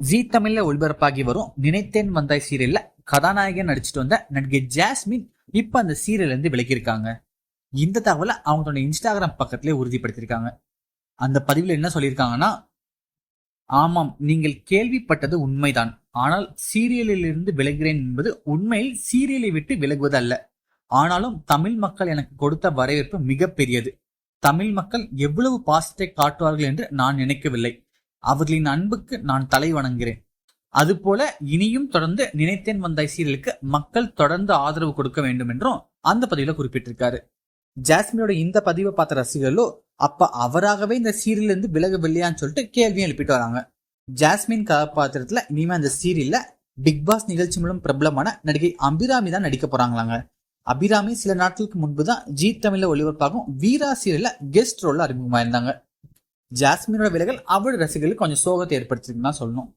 ஜீ தமிழ்ல ஒளிபரப்பாகி வரும் நினைத்தேன் வந்தாய் சீரியல்ல கதாநாயகன் நடிச்சிட்டு வந்த நடிகை ஜாஸ்மின் இப்ப அந்த சீரியல்ல இருந்து விலகியிருக்காங்க. இந்த தகவலை அவங்களோட இன்ஸ்டாகிராம் பக்கத்திலே உறுதிப்படுத்திருக்காங்க. அந்த பதிவுல என்ன சொல்லியிருக்காங்கன்னா, ஆமாம், நீங்கள் கேள்விப்பட்டது உண்மைதான். ஆனால் சீரியலில் இருந்து விலகிறேன் என்பது உண்மையில் சீரியலை விட்டு விலகுவது அல்ல. ஆனாலும் தமிழ் மக்கள் எனக்கு கொடுத்த வரவேற்பு மிகப்பெரியது. தமிழ் மக்கள் எவ்வளவு பாசத்தை காட்டுவார்கள் என்று நான் நினைக்கவில்லை. அவர்களின் அன்புக்கு நான் தலை வணங்குகிறேன். அதுபோல இனியும் தொடர்ந்து நினைத்தேன் வந்தாய் சீரியலுக்கு மக்கள் தொடர்ந்து ஆதரவு கொடுக்க வேண்டும் என்றும் அந்த பதிவுல குறிப்பிட்டிருக்காரு. ஜாஸ்மினோட இந்த பதிவை பார்த்த ரசிகர்களோ அப்ப அவராகவே இந்த சீரியல் இருந்து விலகவில்லையான்னு சொல்லிட்டு கேள்வியும் எழுப்பிட்டு வராங்க. ஜாஸ்மின் கதாபாத்திரத்துல இனிமே அந்த சீரியல்ல பிக் பாஸ் நிகழ்ச்சி மூலம் பிரபலமான நடிகை அபிராமி தான் நடிக்க போறாங்களாங்க. அபிராமி சில நாட்களுக்கு முன்புதான் ஜீ தமிழ்ல ஒளிபரப்பாகும் வீரா சீரியல்ல கெஸ்ட் ரோல்ல அறிமுகமாயிருந்தாங்க. ஜாஸ்மினோட விலகல் அவரோட ரசிகர்களுக்கு கொஞ்சம் சோகத்தை ஏற்படுத்திருக்குன்னு தான் சொல்லணும்.